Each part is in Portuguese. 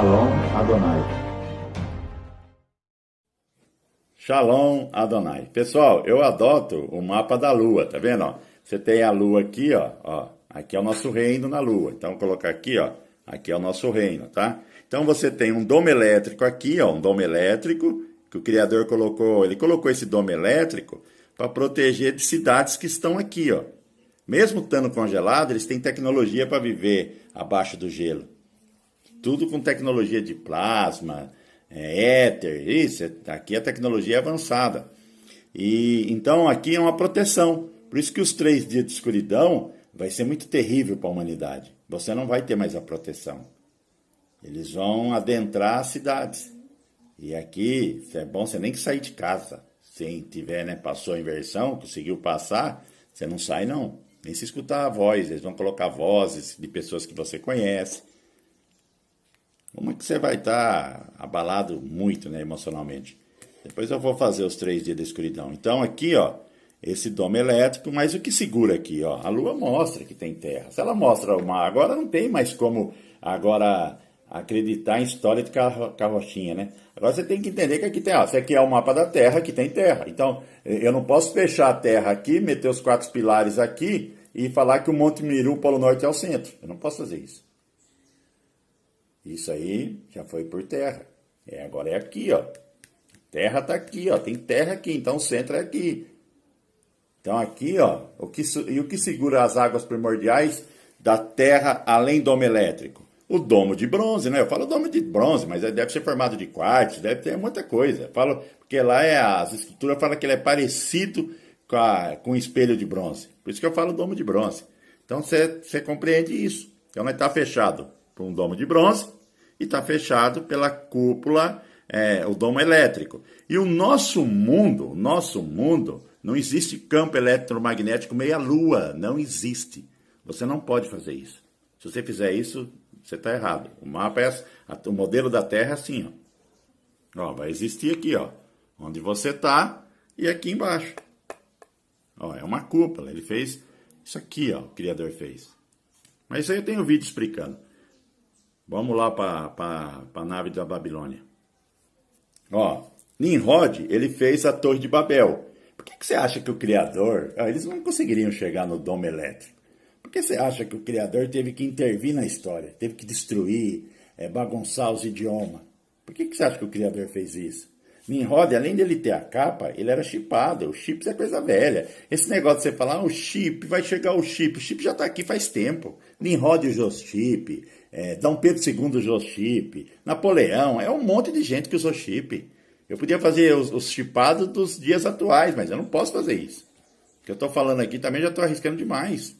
Shalom Adonai. Shalom Adonai. Pessoal, eu adoto o mapa da Lua, tá vendo? Ó? Você tem a Lua aqui, ó. Aqui é o nosso reino na Lua. Então, vou colocar aqui, ó. Aqui é o nosso reino, tá? Então, você tem um domo elétrico aqui, ó. Um domo elétrico que o Criador colocou. Ele colocou esse domo elétrico para proteger de cidades que estão aqui, ó. Mesmo estando congelado, eles têm tecnologia para viver abaixo do gelo. Tudo com tecnologia de plasma, éter, isso, aqui a tecnologia é avançada. E então aqui é uma proteção. Por isso que os 3 dias de escuridão vai ser muito terrível para a humanidade. Você não vai ter mais a proteção. Eles vão adentrar as cidades. E aqui é bom você nem que sair de casa. Se tiver, né, passou a inversão, conseguiu passar, você não sai não. Nem se escutar a voz, eles vão colocar vozes de pessoas que você conhece. Como é que você vai estar abalado muito, né, emocionalmente? Depois eu vou fazer os 3 dias da escuridão. Então aqui, ó, esse domo elétrico, mas o que segura aqui, ó? A Lua mostra que tem terra. Se ela mostra o mar, agora não tem mais como agora acreditar em história de carrochinha, né? Agora você tem que entender que aqui tem, ó, esse aqui é o mapa da Terra, aqui tem terra. Então, eu não posso fechar a Terra aqui, meter os 4 pilares aqui e falar que o Monte Miru, o Polo Norte, é o centro. Eu não posso fazer isso. Isso aí já foi por terra. Agora é aqui, ó. Terra tá aqui, ó. Tem terra aqui, então o centro é aqui. Então aqui, ó, o que segura as águas primordiais da Terra além do domo elétrico? O domo de bronze, né? Eu falo domo de bronze, mas deve ser formado de quartzo, deve ter muita coisa. Eu falo, porque lá as escrituras falam que ele é parecido com um espelho de bronze. Por isso que eu falo domo de bronze. Então você compreende isso. Então não está fechado por um domo de bronze e está fechado pela cúpula, o domo elétrico. E o nosso mundo, não existe campo eletromagnético meia-lua, não existe. Você não pode fazer isso. Se você fizer isso, você está errado. O mapa o modelo da Terra é assim, ó. Vai existir aqui, ó, onde você está e aqui embaixo. Ó, é uma cúpula, ele fez isso aqui, ó, o Criador fez. Mas isso aí eu tenho um vídeo explicando. Vamos lá para a nave da Babilônia. Ó, Nimrod, ele fez a Torre de Babel. Por que você acha que o Criador... eles não conseguiriam chegar no domo elétrico. Por que você acha que o Criador teve que intervir na história? Teve que destruir, bagunçar os idiomas? Por que você acha que o Criador fez isso? Nimrod, além de ele ter a capa, ele era chipado. O chips é coisa velha. Esse negócio de você falar, o chip, vai chegar o chip já está aqui faz tempo. Nimrod usou chip, Dom Pedro II usou chip, Napoleão, um monte de gente que usou chip. Eu podia fazer os chipados dos dias atuais, mas eu não posso fazer isso. O que eu estou falando aqui também já estou arriscando demais.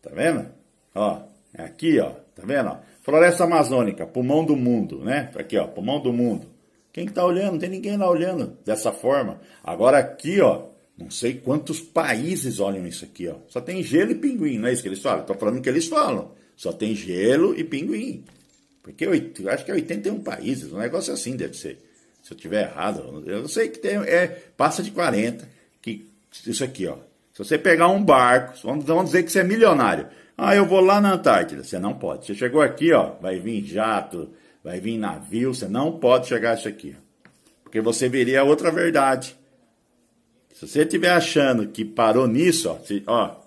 Tá vendo? Ó, aqui, ó, tá vendo? Ó? Floresta Amazônica, pulmão do mundo, né? Aqui, ó, pulmão do mundo. Quem que tá olhando? Não tem ninguém lá olhando dessa forma. Agora aqui, ó, não sei quantos países olham isso aqui, ó. Só tem gelo e pinguim, não é isso que eles falam? Tô falando o que eles falam. Só tem gelo e pinguim. Porque eu acho que é 81 países, um negócio assim deve ser. Se eu tiver errado, eu sei que tem, passa de 40. Isso aqui, ó. Se você pegar um barco, vamos dizer que você é milionário. Eu vou lá na Antártida. Você não pode. Você chegou aqui, ó, vai vir jato, vai vir navio, você não pode chegar a isso aqui. Porque você veria outra verdade. Se você estiver achando que parou nisso, ó,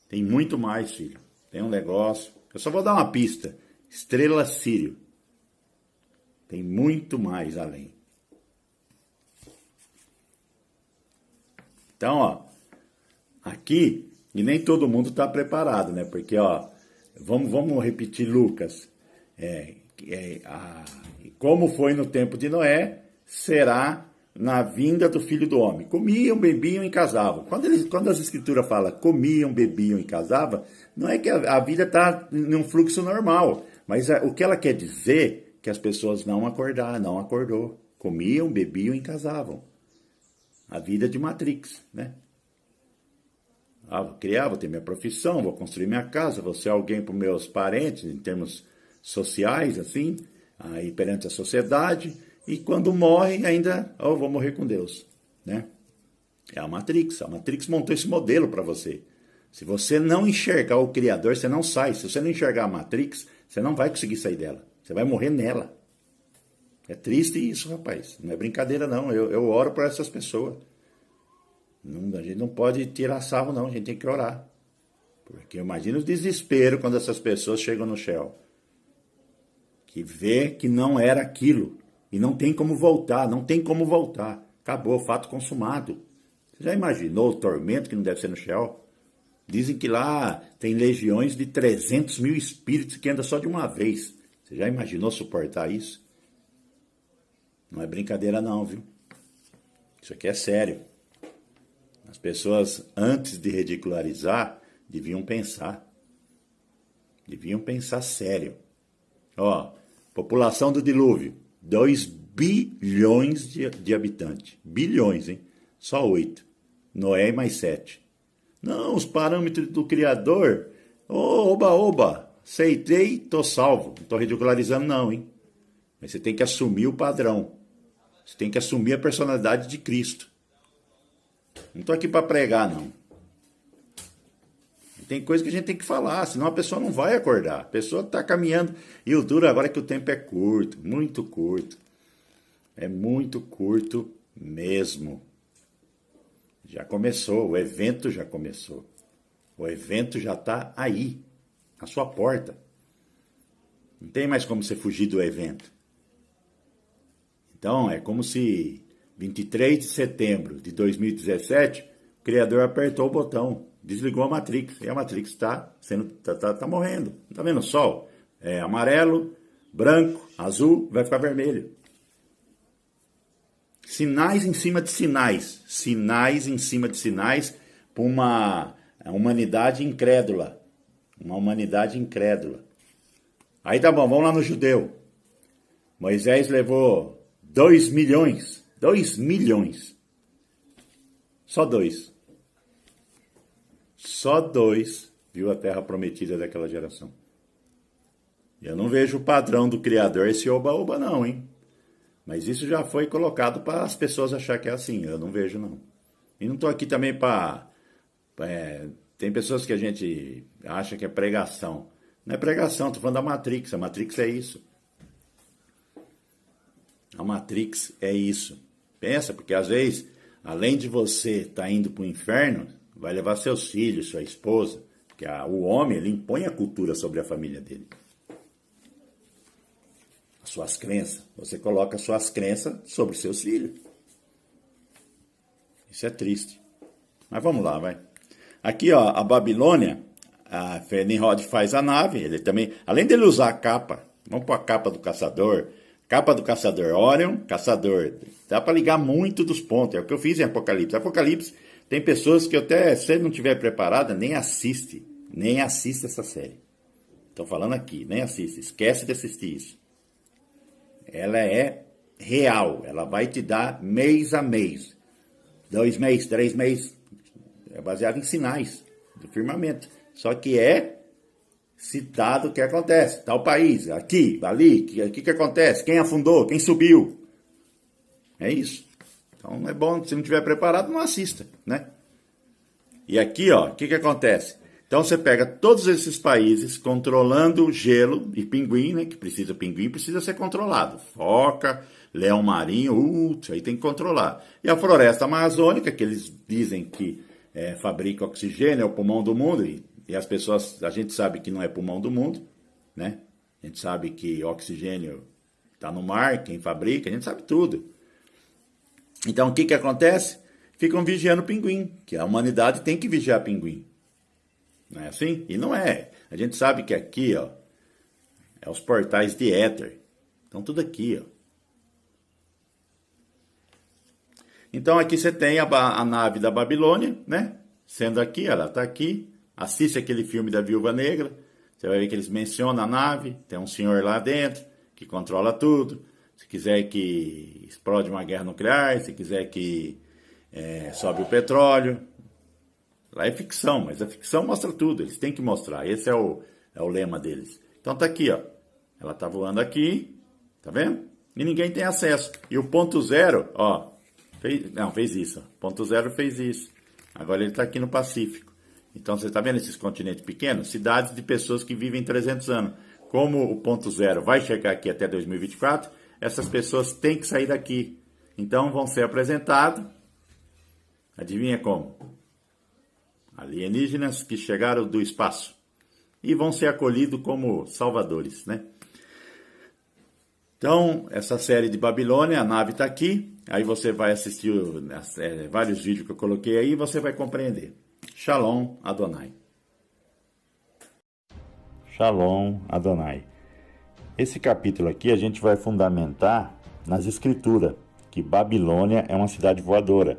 tem muito mais, filho. Tem um negócio. Eu só vou dar uma pista. Estrela Sírio. Tem muito mais além. Então, ó, aqui, e nem todo mundo está preparado, né? Porque, ó, vamos repetir Lucas. Como foi no tempo de Noé, será na vinda do Filho do Homem. Comiam, bebiam e casavam. Quando as escrituras falam comiam, bebiam e casavam, não é que a vida está num fluxo normal, mas o que ela quer dizer é que as pessoas não acordou. Comiam, bebiam e casavam. A vida de Matrix, né? Vou criar, vou ter minha profissão, vou construir minha casa, vou ser alguém para os meus parentes, em termos sociais, assim, aí perante a sociedade, e quando morrem ainda, vou morrer com Deus, né? É a Matrix montou esse modelo para você. Se você não enxergar o Criador, você não sai. Se você não enxergar a Matrix, você não vai conseguir sair dela. Você vai morrer nela. É triste isso, rapaz. Não é brincadeira, não. Eu oro por essas pessoas. A gente não pode tirar sarro, não. A gente tem que orar. Porque imagina o desespero quando essas pessoas chegam no Shell. Que vê que não era aquilo. E não tem como voltar. Não tem como voltar. Acabou, fato consumado. Você já imaginou o tormento que não deve ser no Shell? Dizem que lá tem legiões de 300 mil espíritos que andam só de uma vez. Você já imaginou suportar isso? Não é brincadeira não, viu? Isso aqui é sério. As pessoas, antes de ridicularizar, deviam pensar. Deviam pensar sério. Ó, população do dilúvio, 2 bilhões de habitantes. Bilhões, hein? Só 8. Noé mais 7. Não, os parâmetros do Criador. Oh, oba, oba. Aceitei, tô salvo. Não tô ridicularizando não, hein? Mas você tem que assumir o padrão. Você tem que assumir a personalidade de Cristo. Não tô aqui para pregar, não. Tem coisa que a gente tem que falar, senão a pessoa não vai acordar. A pessoa está caminhando. E o duro agora é que o tempo é curto, muito curto. É muito curto mesmo. Já começou, o evento já começou. O evento já está aí, na sua porta. Não tem mais como você fugir do evento. Então, é como se 23 de setembro de 2017, o Criador apertou o botão, desligou a Matrix. E a Matrix está morrendo. Está vendo o sol? É amarelo, branco, azul, vai ficar vermelho. Sinais em cima de sinais. Sinais em cima de sinais para uma humanidade incrédula. Uma humanidade incrédula. Aí tá bom, vamos lá no judeu. Moisés levou 2 milhões. 2 milhões. Só 2. Só 2 viu a terra prometida daquela geração. Eu não vejo o padrão do Criador esse oba-oba não, hein? Mas isso já foi colocado para as pessoas acharem que é assim. Eu não vejo, não. E não estou aqui também para... tem pessoas que a gente acha que é pregação. Não é pregação, estou falando da Matrix. A Matrix é isso. A Matrix é isso. Pensa, porque às vezes, além de você estar indo para o inferno, vai levar seus filhos, sua esposa. Porque o homem, ele impõe a cultura sobre a família dele. Suas crenças. Você coloca suas crenças sobre seus filhos. Isso é triste. Mas vamos lá, vai. Aqui, ó, a Babilônia, a Nimrod faz a nave, ele também, além dele usar a capa, vamos pôr a capa do caçador, Orion, caçador. Dá para ligar muito dos pontos. É o que eu fiz em Apocalipse. Apocalipse, tem pessoas que até, se ele não estiver preparada, nem assiste essa série. Estou falando aqui, nem assiste. Esquece de assistir isso. Ela é real, ela vai te dar mês a mês, 2 meses, 3 meses, é baseado em sinais do firmamento, só que é citado o que acontece, tal país, aqui, ali, o que acontece, quem afundou, quem subiu, é isso. Então é bom, se não estiver preparado, não assista, né? E aqui, ó, o que acontece? Então você pega todos esses países controlando gelo e pinguim, né? Que pinguim precisa ser controlado. Foca, leão marinho, isso aí tem que controlar. E a floresta amazônica, que eles dizem que fabrica oxigênio, é o pulmão do mundo, e as pessoas, a gente sabe que não é pulmão do mundo, né? A gente sabe que oxigênio está no mar, quem fabrica, a gente sabe tudo. Então o que acontece? Ficam vigiando o pinguim, que a humanidade tem que vigiar pinguim. Não é assim? E não é. A gente sabe que aqui, ó, é os portais de éter. Estão tudo aqui, ó. Então aqui você tem a nave da Babilônia, né? Sendo aqui, ela está aqui. Assiste aquele filme da Viúva Negra. Você vai ver que eles mencionam a nave. Tem um senhor lá dentro que controla tudo. Se quiser que explode uma guerra nuclear, se quiser que sobe o petróleo. Lá é ficção, mas a ficção mostra tudo, eles têm que mostrar, esse é o lema deles. Então tá aqui, ó, ela tá voando aqui, tá vendo? E ninguém tem acesso. E o ponto zero, ó, fez isso, ó. Ponto zero fez isso. Agora ele tá aqui no Pacífico. Então você tá vendo esses continentes pequenos? Cidades de pessoas que vivem 300 anos. como o ponto zero vai chegar aqui até 2024, essas pessoas têm que sair daqui. Então vão ser apresentados, adivinha como? Alienígenas que chegaram do espaço e vão ser acolhidos como salvadores, né? Então, essa série de Babilônia, a nave está aqui, aí você vai assistir vários vídeos que eu coloquei aí e você vai compreender. Shalom Adonai. Shalom Adonai. Esse capítulo aqui a gente vai fundamentar nas escrituras, que Babilônia é uma cidade voadora.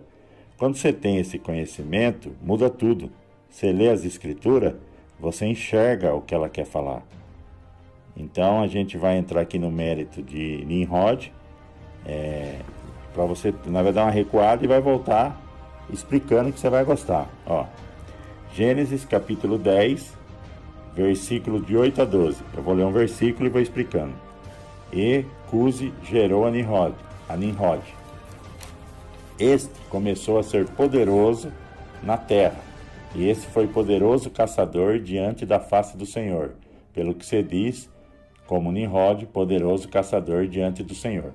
Quando você tem esse conhecimento, muda tudo. Você lê as escrituras, você enxerga o que ela quer falar. Então a gente vai entrar aqui no mérito de Nimrod, para você, na verdade, dar uma recuada e vai voltar explicando que você vai gostar. Ó, Gênesis capítulo 10, versículo de 8 a 12. Eu vou ler um versículo e vou explicando. E Cusi gerou a Nimrod. Este começou a ser poderoso na terra, e esse foi poderoso caçador diante da face do Senhor, pelo que se diz, como Nimrod, poderoso caçador diante do Senhor.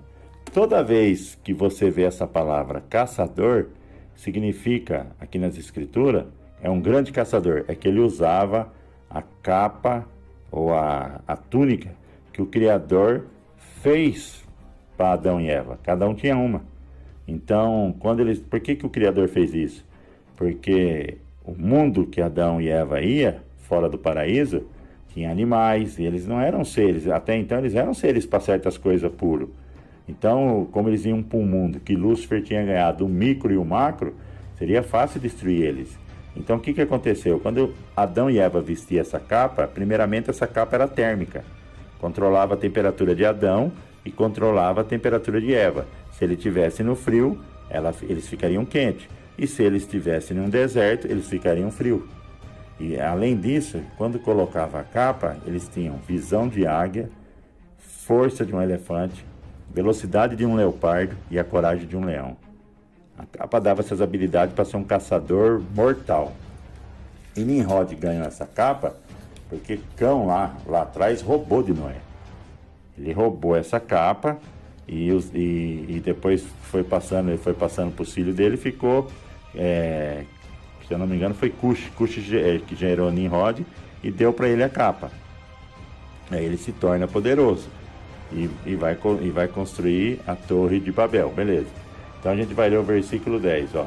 Toda vez que você vê essa palavra caçador, significa, aqui nas escrituras, é um grande caçador, é que ele usava a capa ou a túnica que o Criador fez para Adão e Eva. Cada um tinha uma. Então, por que o Criador fez isso? Porque o mundo que Adão e Eva ia, fora do paraíso, tinha animais, e eles não eram seres, até então eles eram seres para certas coisas puros. Então, como eles iam para um mundo que Lúcifer tinha ganhado o micro e o macro, seria fácil destruir eles. Então, o que aconteceu? Quando Adão e Eva vestiam essa capa, primeiramente essa capa era térmica. Controlava a temperatura de Adão e controlava a temperatura de Eva. Se ele estivesse no frio, eles ficariam quentes. E se eles estivessem num deserto, eles ficariam frios. E, além disso, quando colocava a capa, eles tinham visão de águia, força de um elefante, velocidade de um leopardo e a coragem de um leão. A capa dava essas habilidades para ser um caçador mortal. E Nimrod ganhou essa capa porque Cão lá atrás roubou de Noé. Ele roubou essa capa e depois ele foi passando para os filhos dele e ficou, se eu não me engano, foi Cush que gerou Nimrod e deu para ele a capa. Aí ele se torna poderoso e vai construir a Torre de Babel, beleza. Então a gente vai ler o versículo 10, ó.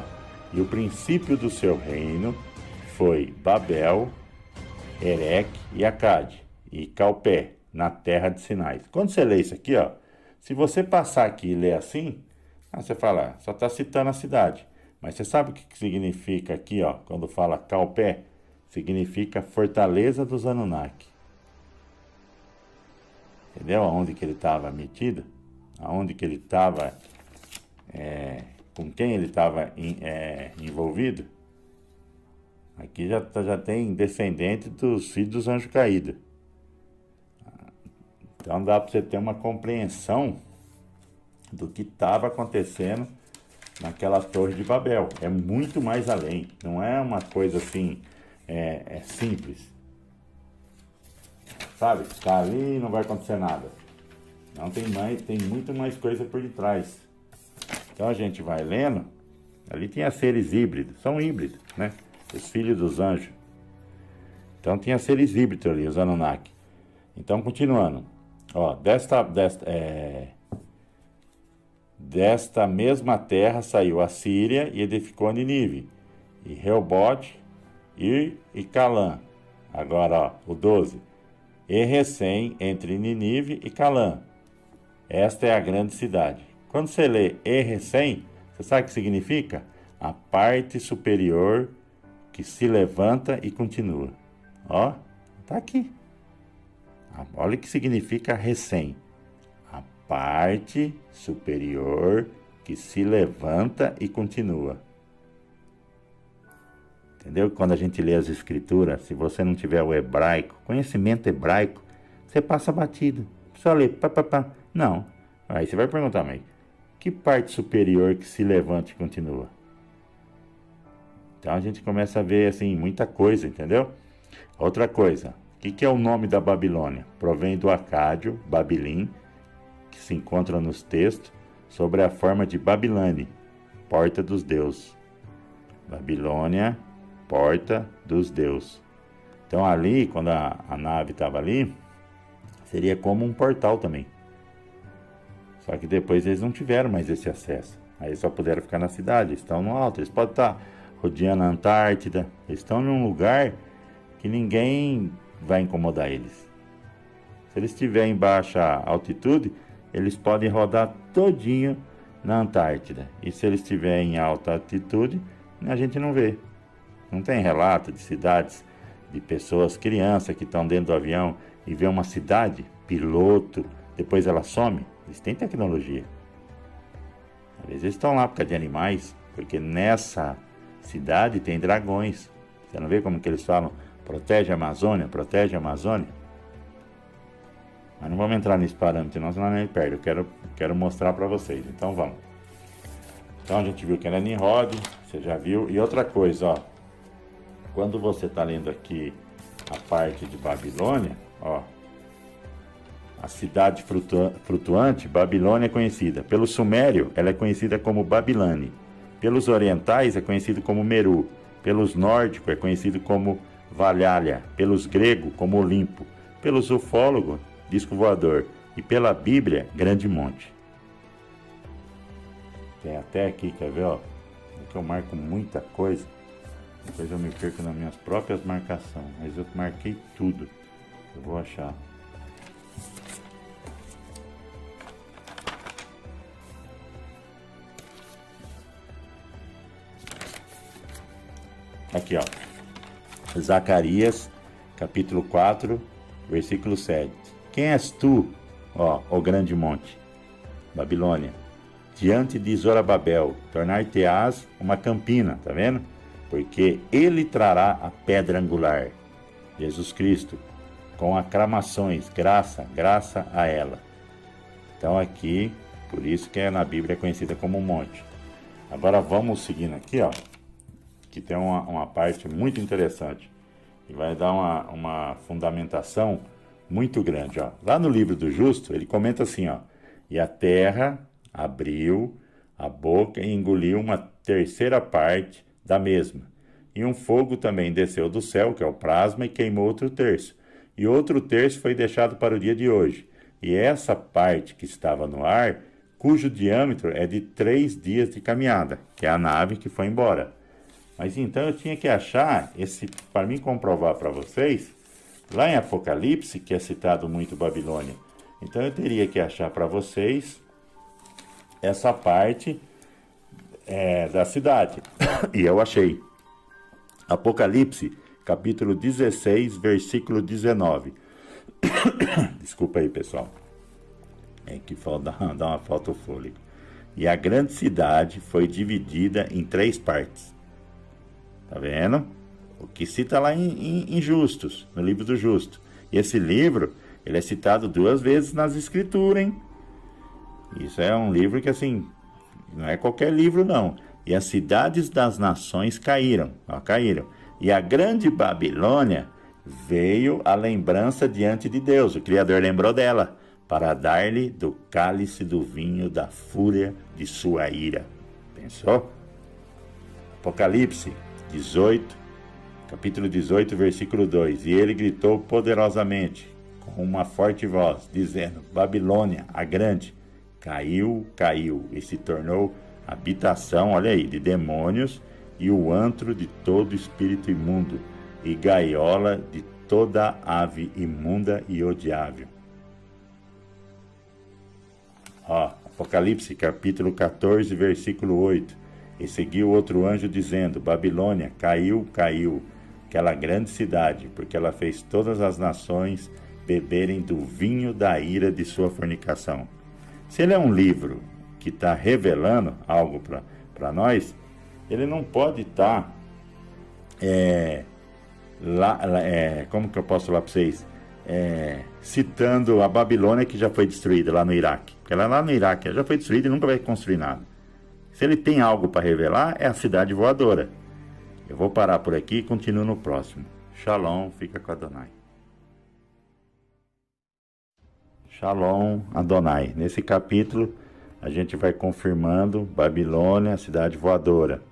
E o princípio do seu reino foi Babel, Erec e Acade e Calpé, na terra de Sinai. Quando você lê isso aqui, ó, se você passar aqui e ler assim, você fala, só está citando a cidade. Mas você sabe o que significa aqui, ó, quando fala Calpé? Significa fortaleza dos Anunnaki. Entendeu? Aonde que ele estava metido? Aonde que ele estava, com quem ele estava envolvido? Aqui já tem descendente dos filhos dos anjos caídos. Então dá para você ter uma compreensão do que estava acontecendo naquela Torre de Babel. É muito mais além. Não é uma coisa assim, simples. Sabe? Tá ali e não vai acontecer nada. Não, tem muito mais coisa por detrás. Então a gente vai lendo. Ali tinha seres híbridos. São híbridos, né? Os filhos dos anjos. Então tinha seres híbridos ali, os Anunnaki. Então, continuando. Ó, desta mesma terra saiu a Síria e edificou Nínive, e Reobote, e Calã. Agora, ó, o 12. E Recém, entre Nínive e Calã. Esta é a grande cidade. Quando você lê E Recém, você sabe o que significa? A parte superior que se levanta e continua. Ó, tá aqui. Olha o que significa recém. A parte superior que se levanta e continua. Entendeu? Quando a gente lê as escrituras, se você não tiver o hebraico, conhecimento hebraico, você passa batido. Só lê, Não. Aí você vai perguntar, mas que parte superior que se levanta e continua? Então a gente começa a ver assim muita coisa, entendeu? Outra coisa, O que é o nome da Babilônia? Provém do acádio, Babilim, que se encontra nos textos, sobre a forma de Babilane, porta dos deuses. Babilônia, porta dos deuses. Então ali, quando a nave estava ali, seria como um portal também. Só que depois eles não tiveram mais esse acesso. Aí só puderam ficar na cidade, eles estão no alto. Eles podem estar rodeando a Antártida, eles estão num lugar que ninguém vai incomodar eles. Se eles estiverem em baixa altitude, eles podem rodar todinho na Antártida. E se eles estiverem em alta altitude, a gente não vê. Não tem relato de cidades, de pessoas, crianças que estão dentro do avião e vê uma cidade, piloto, depois ela some. Eles têm tecnologia. Às vezes eles estão lá por causa de animais, porque nessa cidade tem dragões. Você não vê como que eles falam? Protege a Amazônia, protege a Amazônia. Mas não vamos entrar nesse parâmetro, não, senão nem perde. Eu quero mostrar para vocês. Então vamos. Então a gente viu que era Nimrod, você já viu. E outra coisa, ó. Quando você está lendo aqui a parte de Babilônia, ó. A cidade flutuante, Babilônia é conhecida. Pelo sumério, ela é conhecida como Babilane. Pelos orientais, é conhecido como Meru. Pelos nórdicos, é conhecido como Valhalla. Pelos gregos, como Olimpo. Pelos ufólogos, disco voador. E pela Bíblia, Grande Monte. Tem até aqui, quer ver, ó? Aqui eu marco muita coisa. Depois eu me perco nas minhas próprias marcações. Mas eu marquei tudo. Eu vou achar. Aqui, ó. Zacarias, capítulo 4, versículo 7. Quem és tu, ó grande monte, Babilônia? Diante de Zorobabel, tornar-te-ás uma campina, tá vendo? Porque ele trará a pedra angular, Jesus Cristo, com aclamações, graça a ela. Então aqui, por isso que na Bíblia é conhecida como monte. Agora vamos seguindo aqui, ó. Que tem uma parte muito interessante e vai dar uma fundamentação muito grande, ó. Lá no livro do Justo, ele comenta assim, ó: e a terra abriu a boca e engoliu uma terceira parte da mesma, e um fogo também desceu do céu, que é o plasma, e queimou outro terço, e outro terço foi deixado para o dia de hoje, e essa parte que estava no ar, cujo diâmetro é de 3 dias de caminhada, que é a nave que foi embora. Mas então eu tinha que achar, para mim comprovar para vocês, lá em Apocalipse, que é citado muito Babilônia. Então eu teria que achar para vocês essa parte da cidade. E eu achei. Apocalipse, capítulo 16, versículo 19. Desculpa aí, pessoal. É que dá uma falta de fôlego. E a grande cidade foi dividida em 3 partes. Tá vendo? O que cita lá em Justos, no livro do Justo. E esse livro, ele é citado 2 vezes nas escrituras, hein? Isso é um livro que, assim, não é qualquer livro, não. E as cidades das nações caíram, ó, caíram. E a grande Babilônia veio à lembrança diante de Deus. O Criador lembrou dela, para dar-lhe do cálice do vinho da fúria de sua ira. Pensou? Apocalipse 18, capítulo 18, versículo 2. E ele gritou poderosamente, com uma forte voz, dizendo: Babilônia, a grande, caiu, e se tornou habitação, olha aí, de demônios, e o antro de todo espírito imundo, e gaiola de toda ave imunda e odiável. Ó, Apocalipse, capítulo 14, versículo 8. E seguiu outro anjo dizendo: Babilônia, caiu, aquela grande cidade, porque ela fez todas as nações beberem do vinho da ira de sua fornicação. Se ele é um livro que está revelando algo para nós, ele não pode estar como que eu posso falar para vocês? Citando a Babilônia, que já foi destruída lá no Iraque. Porque ela lá no Iraque já foi destruída e nunca vai construir nada. Se ele tem algo para revelar, é a cidade voadora. Eu vou parar por aqui e continuo no próximo. Shalom, fica com a Adonai. Shalom Adonai. Nesse capítulo a gente vai confirmando Babilônia, cidade voadora.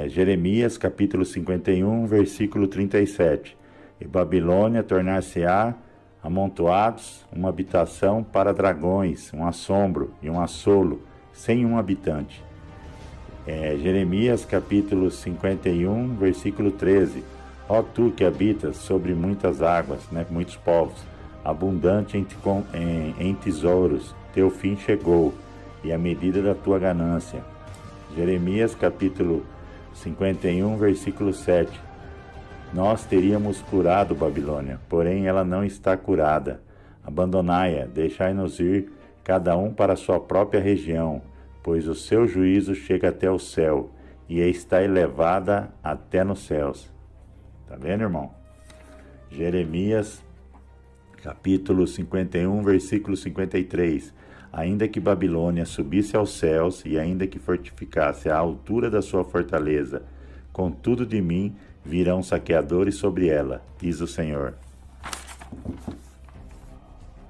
Jeremias capítulo 51, versículo 37. E Babilônia tornar-se-á amontoados, uma habitação para dragões, um assombro e um assolo, sem um habitante. Jeremias capítulo 51, versículo 13. Ó tu que habitas sobre muitas águas, muitos povos, abundante em tesouros, teu fim chegou, e a medida da tua ganância. Jeremias capítulo 51, versículo 7. Nós teríamos curado Babilônia, porém ela não está curada. Abandonai-a, deixai-nos ir, cada um para a sua própria região, pois o seu juízo chega até o céu, e está elevada até nos céus. Tá vendo, irmão? Jeremias capítulo 51, versículo 53. Ainda que Babilônia subisse aos céus, e ainda que fortificasse a altura da sua fortaleza, contudo de mim virão saqueadores sobre ela, diz o Senhor.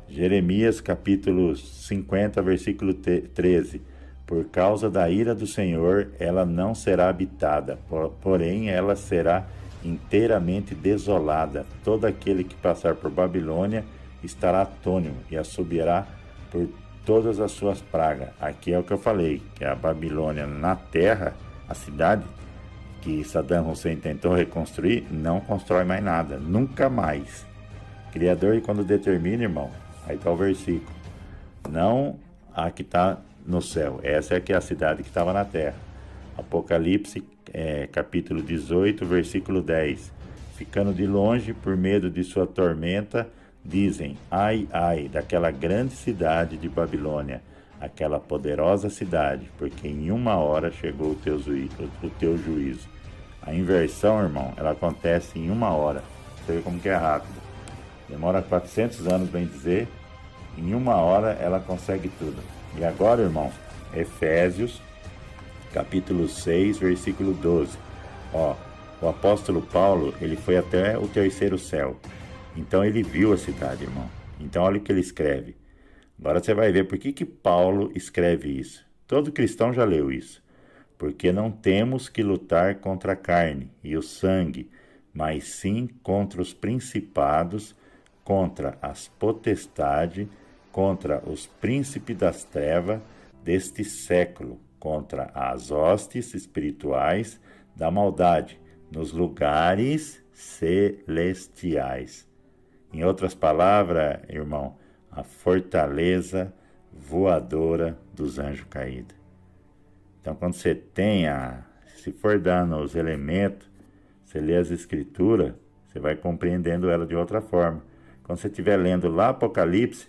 Jeremias capítulo 50, versículo 13. Por causa da ira do Senhor, ela não será habitada, porém ela será inteiramente desolada. Todo aquele que passar por Babilônia estará atônito e assobiará por todas as suas pragas. Aqui é o que eu falei, que a Babilônia na terra, a cidade que Saddam Hussein tentou reconstruir, não constrói mais nada, nunca mais. Criador, quando determina, irmão, aí está o versículo, não a que está no céu, essa é que é a cidade que estava na terra. Apocalipse capítulo 18, versículo 10. Ficando de longe, por medo de sua tormenta, dizem, ai, ai, daquela grande cidade de Babilônia, aquela poderosa cidade, porque em uma hora chegou o teu juízo. A inversão, irmão, ela acontece em uma hora. Você vê como que é rápido. Demora 400 anos, bem dizer. Em uma hora ela consegue tudo. E agora, irmão, Efésios capítulo 6, versículo 12. O apóstolo Paulo, ele foi até o terceiro céu. Então ele viu a cidade, irmão. Então olha o que ele escreve. Agora você vai ver por que Paulo escreve isso. Todo cristão já leu isso. Porque não temos que lutar contra a carne e o sangue, mas sim contra os principados, contra as potestades, contra os príncipes das trevas deste século, contra as hostes espirituais da maldade nos lugares celestiais. Em outras palavras, irmão, a fortaleza voadora dos anjos caídos. Então, quando você se for dando os elementos, você lê as escrituras, você vai compreendendo ela de outra forma. Quando você estiver lendo lá Apocalipse,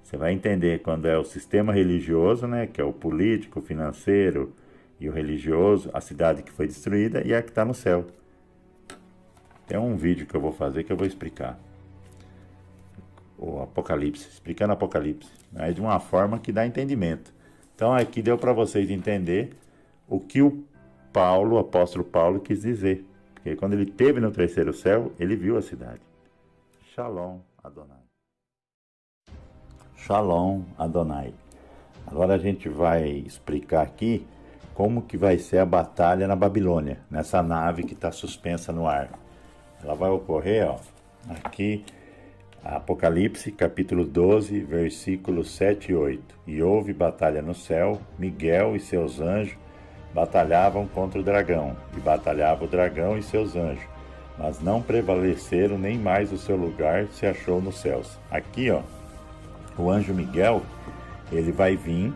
você vai entender quando é o sistema religioso, que é o político, o financeiro e o religioso, a cidade que foi destruída e a que está no céu. Tem um vídeo que eu vou fazer que eu vou explicar. O Apocalipse, explicando Apocalipse, de uma forma que dá entendimento. Então aqui deu para vocês entender o que o apóstolo Paulo quis dizer. Porque quando ele esteve no terceiro céu, ele viu a cidade. Shalom Adonai. Shalom Adonai. Agora a gente vai explicar aqui como que vai ser a batalha na Babilônia, nessa nave que está suspensa no ar. Ela vai ocorrer, aqui, Apocalipse, capítulo 12, versículos 7 e 8. E houve batalha no céu, Miguel e seus anjos batalhavam contra o dragão, e batalhava o dragão e seus anjos, mas não prevaleceram, nem mais o seu lugar se achou nos céus. Aqui, o anjo Miguel, ele vai vir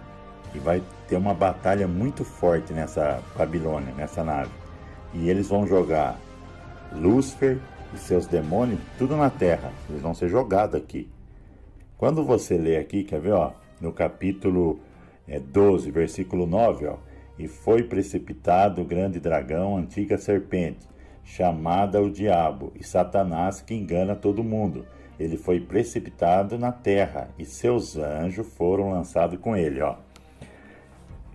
e vai ter uma batalha muito forte nessa Babilônia, nessa nave. E eles vão jogar Lúcifer e seus demônios tudo na terra. Eles vão ser jogados aqui. Quando você lê aqui, quer ver, no capítulo 12, versículo 9, e foi precipitado o grande dragão, antiga serpente, chamada o diabo, e Satanás, que engana todo mundo. Ele foi precipitado na terra, e seus anjos foram lançados com ele.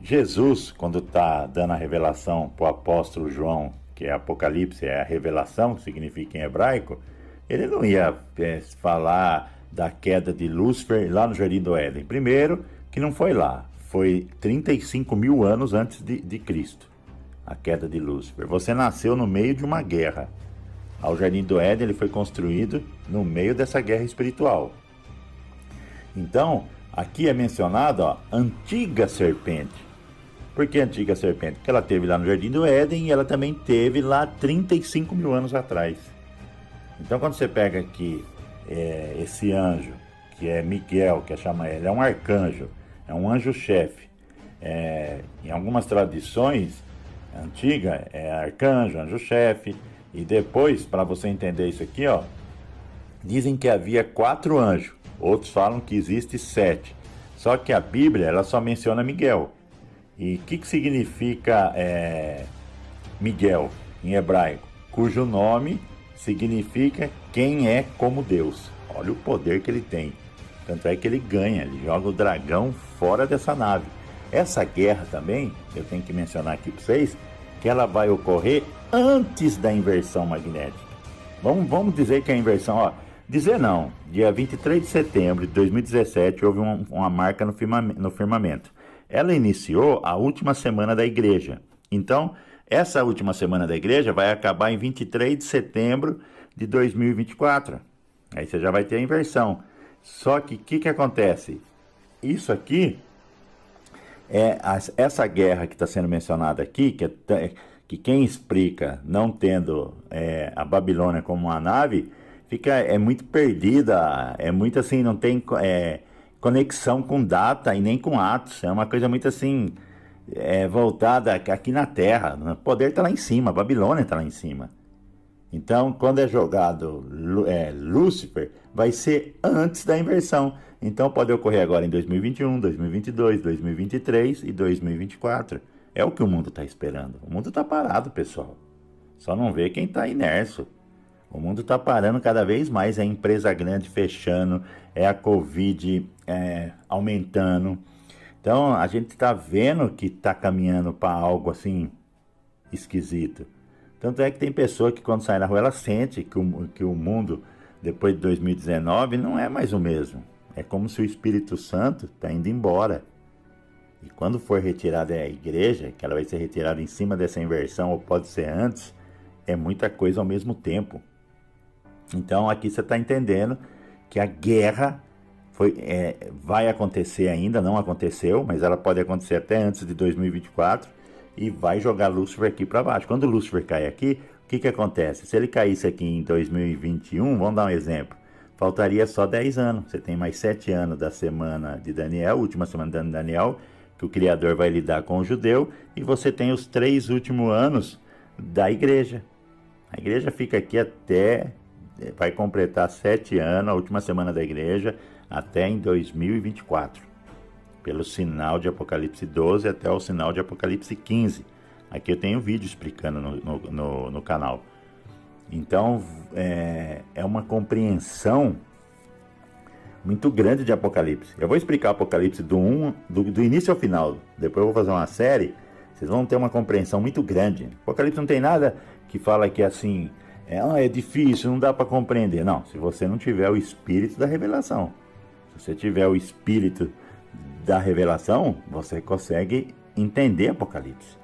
Jesus, quando está dando a revelação para o apóstolo João, que é Apocalipse, é a revelação, que significa em hebraico, ele não ia falar da queda de Lúcifer lá no Jardim do Éden. Primeiro, que não foi lá, foi 35 mil anos antes de Cristo, a queda de Lúcifer. Você nasceu no meio de uma guerra. O Jardim do Éden ele foi construído no meio dessa guerra espiritual. Então, aqui é mencionado, antiga serpente. Por que antiga serpente? Porque ela teve lá no Jardim do Éden e ela também teve lá 35 mil anos atrás. Então, quando você pega aqui esse anjo, que é Miguel, que ele é um arcanjo, é um anjo-chefe. Em algumas tradições antigas, é arcanjo, anjo-chefe. E depois, para você entender isso aqui, dizem que havia 4 anjos. Outros falam que existe 7. Só que a Bíblia ela só menciona Miguel. E o que significa Miguel em hebraico? Cujo nome significa quem é como Deus. Olha o poder que ele tem. Tanto é que ele ganha, ele joga o dragão fora dessa nave. Essa guerra também, eu tenho que mencionar aqui para vocês, que ela vai ocorrer antes da inversão magnética. Vamos dizer que a inversão, dizer não, dia 23 de setembro de 2017 houve uma marca no firmamento. Ela iniciou a última semana da igreja. Então, essa última semana da igreja vai acabar em 23 de setembro de 2024. Aí você já vai ter a inversão. Só que o que acontece? Isso aqui, essa guerra que está sendo mencionada aqui, que quem explica não tendo a Babilônia como uma nave, é muito perdida, é muito assim, não tem conexão com data e nem com atos. É uma coisa muito assim, voltada aqui na Terra. O poder está lá em cima, a Babilônia está lá em cima. Então, quando é jogado Lúcifer, vai ser antes da inversão. Então, pode ocorrer agora em 2021, 2022, 2023 e 2024. É o que o mundo está esperando. O mundo está parado, pessoal. Só não vê quem está inerso. O mundo está parando cada vez mais, é empresa grande fechando, é a Covid aumentando. Então a gente está vendo que está caminhando para algo assim esquisito. Tanto é que tem pessoa que quando sai na rua ela sente que o mundo depois de 2019 não é mais o mesmo. É como se o Espírito Santo está indo embora. E quando for retirada a igreja, que ela vai ser retirada em cima dessa inversão ou pode ser antes, é muita coisa ao mesmo tempo. Então aqui você está entendendo que a guerra vai acontecer ainda, não aconteceu, mas ela pode acontecer até antes de 2024 e vai jogar Lúcifer aqui para baixo. Quando o Lúcifer cai aqui, o que acontece? Se ele caísse aqui em 2021, vamos dar um exemplo, faltaria só 10 anos. Você tem mais 7 anos da semana de Daniel, última semana de Daniel, que o Criador vai lidar com o judeu, e você tem os 3 últimos anos da igreja. A igreja fica aqui vai completar 7 anos, a última semana da igreja, até em 2024. Pelo sinal de Apocalipse 12 até o sinal de Apocalipse 15. Aqui eu tenho um vídeo explicando no canal. Então, é uma compreensão muito grande de Apocalipse. Eu vou explicar Apocalipse do início ao final. Depois eu vou fazer uma série. Vocês vão ter uma compreensão muito grande. Apocalipse não tem nada que fala que assim... é difícil, não dá para compreender. Não, se você não tiver o espírito da revelação. Se você tiver o espírito da revelação, você consegue entender Apocalipse.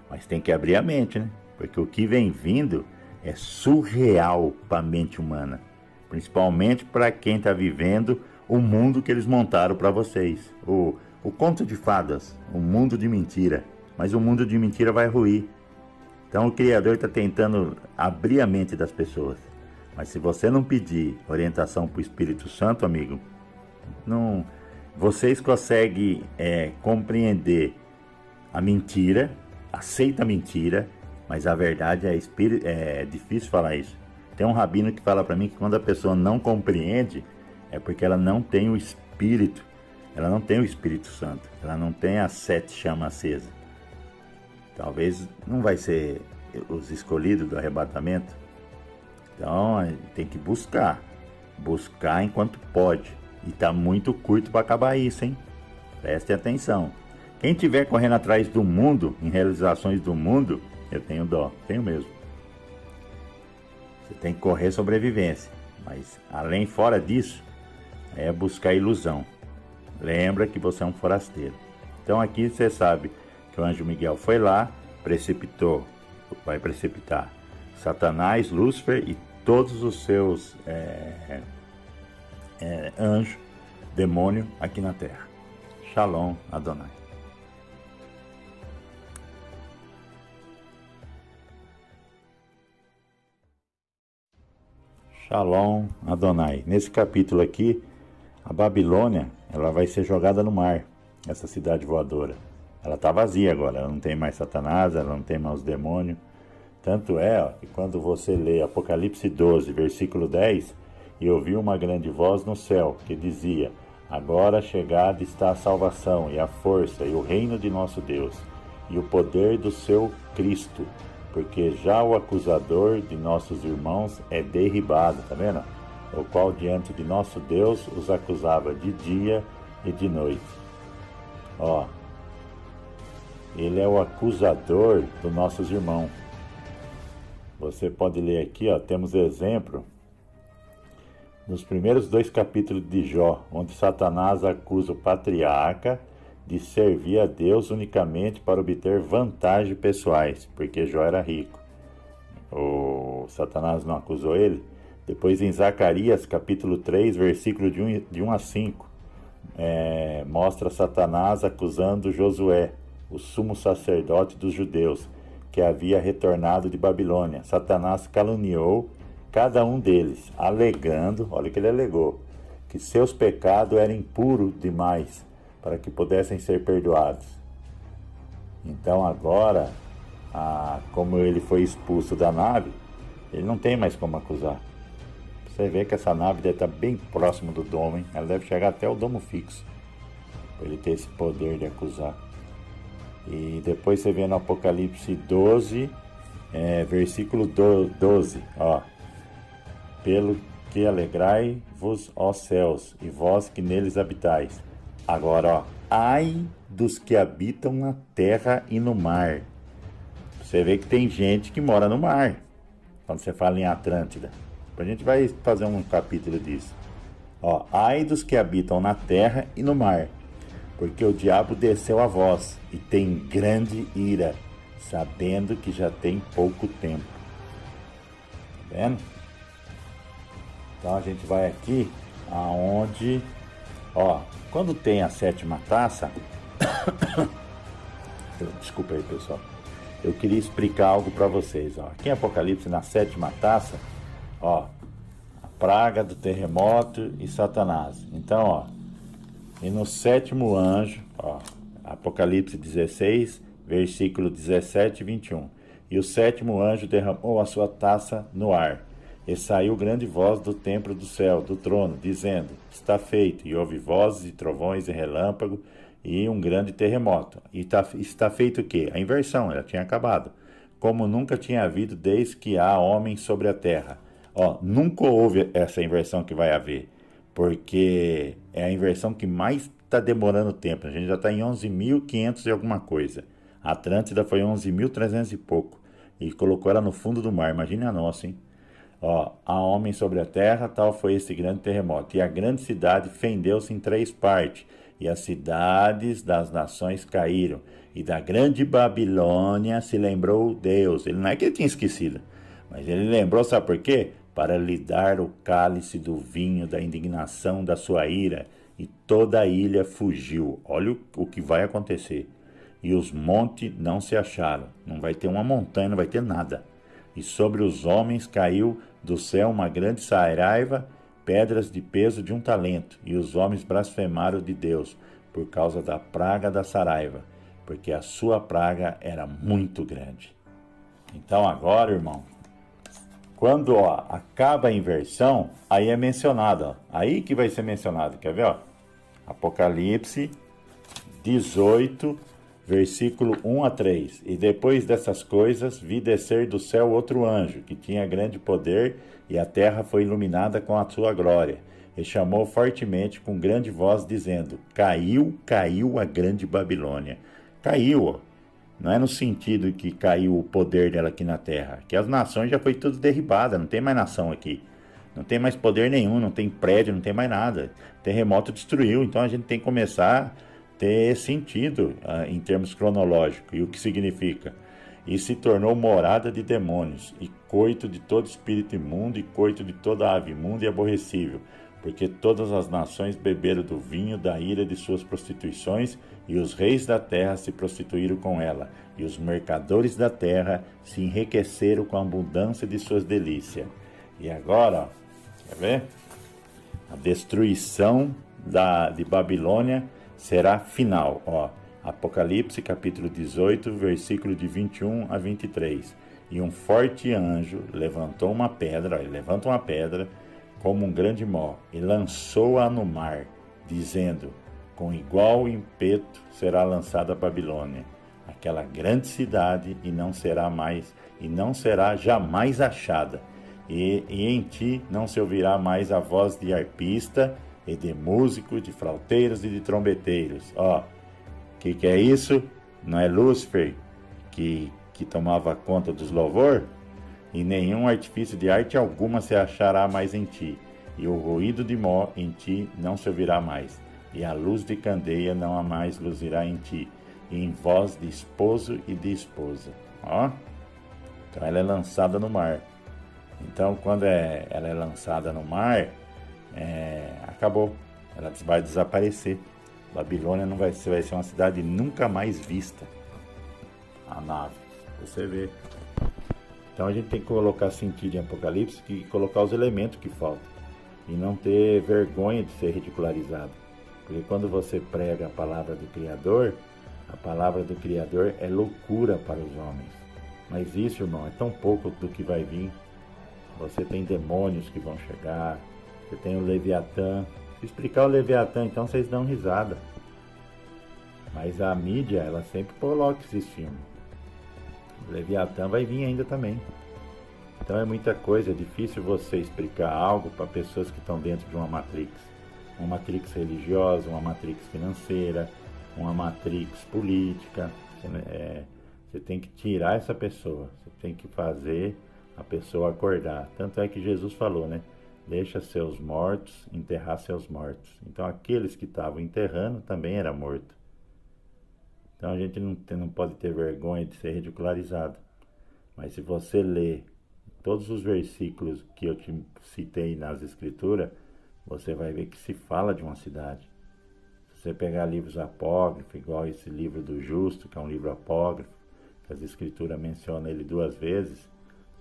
Mas tem que abrir a mente, né? Porque o que vem vindo é surreal para a mente humana. Principalmente para quem está vivendo o mundo que eles montaram para vocês. O conto de fadas, o mundo de mentira. Mas o mundo de mentira vai ruir. Então o Criador está tentando abrir a mente das pessoas. Mas se você não pedir orientação para o Espírito Santo, amigo, vocês conseguem compreender a mentira, aceita a mentira, mas a verdade é difícil falar isso. Tem um rabino que fala para mim que quando a pessoa não compreende, é porque ela não tem o Espírito, ela não tem o Espírito Santo, ela não tem as 7 chamas acesas. Talvez não vai ser os escolhidos do arrebatamento. Então tem que buscar enquanto pode. E tá muito curto para acabar isso, hein? Prestem atenção. Quem estiver correndo atrás do mundo, em realizações do mundo, eu tenho dó, tenho mesmo. Você tem que correr sobrevivência. Mas fora disso, é buscar ilusão. Lembra que você é um forasteiro. Então aqui você sabe que o anjo Miguel foi lá, vai precipitar Satanás, Lúcifer e todos os seus anjos, demônio aqui na terra. Shalom Adonai. Shalom Adonai. Nesse capítulo aqui, a Babilônia, ela vai ser jogada no mar, essa cidade voadora. Ela está vazia agora, ela não tem mais Satanás, ela não tem mais os demônios. Tanto é que quando você lê Apocalipse 12, versículo 10, e ouviu uma grande voz no céu que dizia: agora chegada está a salvação e a força e o reino de nosso Deus e o poder do seu Cristo, porque já o acusador de nossos irmãos é derribado, tá vendo? O qual diante de nosso Deus os acusava de dia e de noite. Ó, ele é o acusador dos nossos irmãos. Você pode ler aqui, ó, temos exemplo nos primeiros 2 capítulos de Jó, onde Satanás acusa o patriarca de servir a Deus unicamente para obter vantagens pessoais, porque Jó era rico. O Satanás não acusou ele. Depois em Zacarias, capítulo 3, versículo de 1 a 5, mostra Satanás acusando Josué, o sumo sacerdote dos judeus, que havia retornado de Babilônia. Satanás caluniou cada um deles, alegando, olha o que ele alegou, que seus pecados eram impuros demais para que pudessem ser perdoados. Então agora, como ele foi expulso da nave, ele não tem mais como acusar. Você vê que essa nave deve estar bem próximo do domo, hein? Ela deve chegar até o domo fixo, para ele ter esse poder de acusar. E depois você vê no Apocalipse 12, versículo 12, ó. Pelo que alegrai-vos, ó céus, e vós que neles habitais. Agora, ó, ai dos que habitam na terra e no mar. Você vê que tem gente que mora no mar, quando você fala em Atlântida. A gente vai fazer um capítulo disso. Ó, ai dos que habitam na terra e no mar, porque o diabo desceu a vós e tem grande ira, sabendo que já tem pouco tempo. Tá vendo? Então a gente vai aqui aonde, ó, quando tem a 7ª taça, desculpa aí pessoal, eu queria explicar algo para vocês, ó. Aqui em Apocalipse, na 7ª taça, ó, a praga do terremoto e Satanás. Então, ó, e no 7º anjo, ó, Apocalipse 16, versículo 17 e 21. E o 7º anjo derramou a sua taça no ar, e saiu grande voz do templo do céu, do trono, dizendo: está feito. E houve vozes e trovões e relâmpago e um grande terremoto. E está feito o quê? A inversão, ela tinha acabado, como nunca tinha havido desde que há homem sobre a terra. Ó, nunca houve essa inversão que vai haver, porque é a inversão que mais está demorando tempo. A gente já está em 11.500 e alguma coisa. A Atlântida foi 11.300 e pouco, e colocou ela no fundo do mar. Imagine a nossa, hein? Ó, há homem sobre a terra, tal foi esse grande terremoto. E a grande cidade fendeu-se em 3 partes, e as cidades das nações caíram. E da grande Babilônia se lembrou Deus. Ele não é que ele tinha esquecido, mas ele lembrou, sabe por quê? Para lhe dar o cálice do vinho da indignação da sua ira. E toda a ilha fugiu. Olha o que vai acontecer. E os montes não se acharam. Não vai ter uma montanha, não vai ter nada. E sobre os homens caiu do céu uma grande saraiva, pedras de peso de 1 talento. E os homens blasfemaram de Deus por causa da praga da saraiva, porque a sua praga era muito grande. Então agora, irmão, quando acaba a inversão, aí é mencionado. Ó, aí que vai ser mencionado. Quer ver? Ó? Apocalipse 18, versículo 1 a 3. E depois dessas coisas, vi descer do céu outro anjo, que tinha grande poder, e a terra foi iluminada com a sua glória. E chamou fortemente com grande voz, dizendo: caiu, caiu a grande Babilônia. Caiu, ó. Não é no sentido que caiu o poder dela aqui na terra, que as nações já foi tudo derribada, não tem mais nação aqui. Não tem mais poder nenhum, não tem prédio, não tem mais nada. Terremoto destruiu, então a gente tem que começar a ter sentido em termos cronológicos. E o que significa? E se tornou morada de demônios, e coito de todo espírito imundo, e coito de toda ave imunda e aborrecível, porque todas as nações beberam do vinho da ira de suas prostituições, e os reis da terra se prostituíram com ela, e os mercadores da terra se enriqueceram com a abundância de suas delícias. E agora, ó, quer ver? A destruição de Babilônia será final, ó. Apocalipse capítulo 18, versículo de 21 a 23. E um forte anjo levantou uma pedra, ele levanta uma pedra como um grande mó, e lançou-a no mar, dizendo: com igual impeto será lançada a Babilônia, aquela grande cidade, e não será jamais achada. E em ti não se ouvirá mais a voz de arpista, e de músico, de flauteiros e de trombeteiros. Ó, que é isso? Não é Lúcifer que tomava conta dos louvor? E nenhum artifício de arte alguma se achará mais em ti, e o ruído de mó em ti não se ouvirá mais, e a luz de candeia não a mais luzirá em ti, e em voz de esposo e de esposa. Ó, então ela é lançada no mar. Então quando ela é lançada no mar, acabou, ela vai desaparecer. Babilônia não vai ser uma cidade nunca mais vista. A nave, você vê. Então a gente tem que colocar sentido em Apocalipse e colocar os elementos que faltam. E não ter vergonha de ser ridicularizado. Porque quando você prega a palavra do Criador é loucura para os homens. Mas isso, irmão, é tão pouco do que vai vir. Você tem demônios que vão chegar, você tem o Leviatã. Se explicar o Leviatã, então vocês dão risada. Mas a mídia, ela sempre coloca esses filmes. O Leviatã vai vir ainda também. Então é muita coisa, é difícil você explicar algo para pessoas que estão dentro de uma matrix. Uma matrix religiosa, uma matrix financeira, uma matrix política. Você tem que tirar essa pessoa, você tem que fazer a pessoa acordar. Tanto é que Jesus falou, né? Deixa seus mortos enterrar seus mortos. Então aqueles que estavam enterrando também eram mortos. Então a gente não pode ter vergonha de ser ridicularizado. Mas se você ler todos os versículos que eu te citei nas escrituras, você vai ver que se fala de uma cidade. Se você pegar livros apócrifos, igual esse livro do Justo, que é um livro apócrifo, que as escrituras mencionam ele 2 vezes,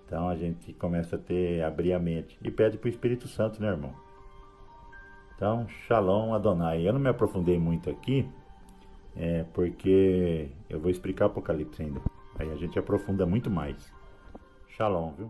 então a gente começa a abrir a mente. E pede para o Espírito Santo, né, irmão? Então, Shalom Adonai. Eu não me aprofundei muito aqui, porque eu vou explicar Apocalipse ainda. Aí a gente aprofunda muito mais. Shalom, viu?